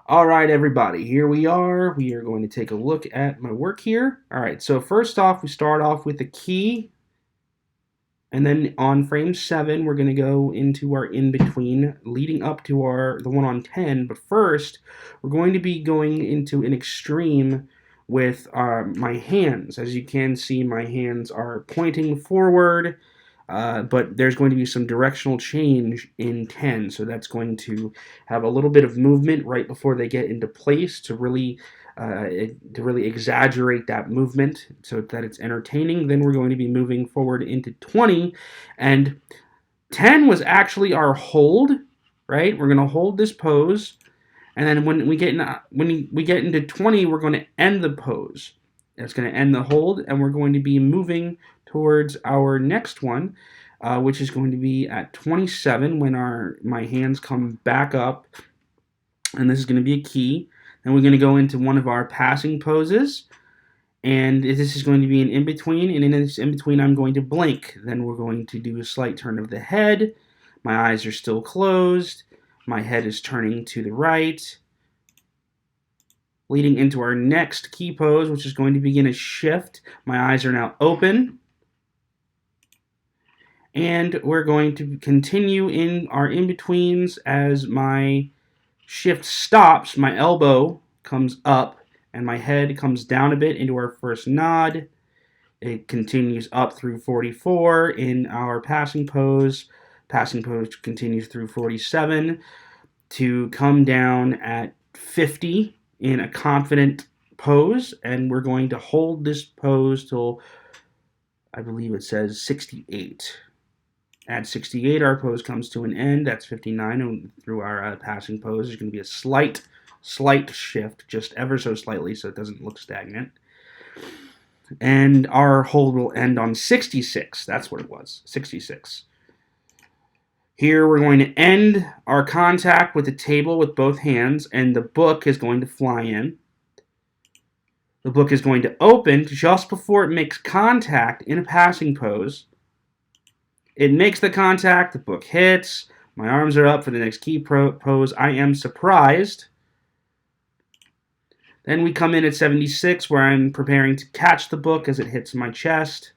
All right, everybody, here we are. We are going to take a look at my work here. All right, so first off, we start off with the key, and then on frame 7, we're going to go into our in-between, leading up to the one on 10. But first, we're going to be going into an extreme with my hands. As you can see, my hands are pointing forward. But there's going to be some directional change in 10, so that's going to have a little bit of movement right before they get into place to really exaggerate that movement so that it's entertaining. Then we're going to be moving forward into 20, and 10 was actually our hold, right? We're going to hold this pose, and then when we get into 20, we're going to end the pose. It's going to end the hold, and we're going to be moving towards our next one, which is going to be at 27 when my hands come back up, and this is going to be a key. Then we're going to go into one of our passing poses, and this is going to be an in-between, and in this in-between I'm going to blink. Then we're going to do a slight turn of the head. My eyes are still closed. My head is turning to the right, leading into our next key pose, which is going to begin a shift. My eyes are now open. And we're going to continue in our in-betweens. As my shift stops, my elbow comes up and my head comes down a bit into our first nod. It continues up through 44 in our passing pose. Passing pose continues through 47 to come down at 50 in a confident pose, and we're going to hold this pose till, I believe it says 68. At 68, our pose comes to an end. That's 59, and through our passing pose, there's going to be a slight shift, just ever so slightly, so it doesn't look stagnant. And our hold will end on 66. That's what it was, 66. Here we're going to end our contact with the table with both hands, and the book is going to fly in. The book is going to open just before it makes contact in a passing pose. It makes the contact, the book hits, my arms are up for the next key pose. I am surprised. Then we come in at 76, where I'm preparing to catch the book as it hits my chest.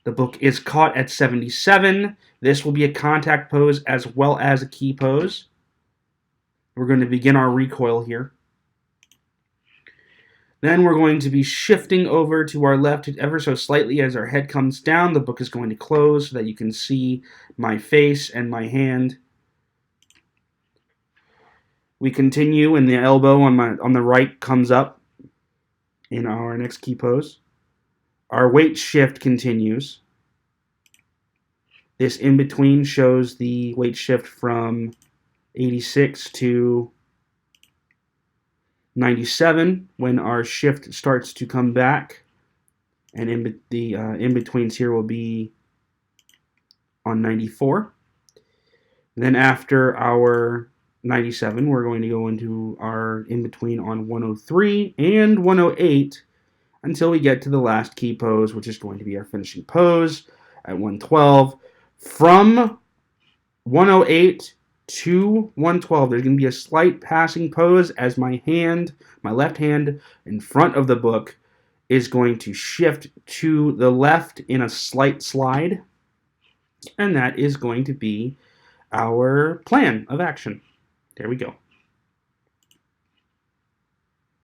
The book is caught at 77. This will be a contact pose as well as a key pose. We're going to begin our recoil here. Then we're going to be shifting over to our left ever so slightly as our head comes down. The book is going to close so that you can see my face and my hand. We continue, and the elbow on the right comes up in our next key pose. Our weight shift continues. This in-between shows the weight shift from 86 to 97 when our shift starts to come back, and the in-betweens here will be on 94. Then after our 97, we're going to go into our in-between on 103 and 108 until we get to the last key pose, which is going to be our finishing pose at 112. From 108 to 112, there's going to be a slight passing pose as my left hand in front of the book is going to shift to the left in a slight slide, and that is going to be our plan of action. There we go.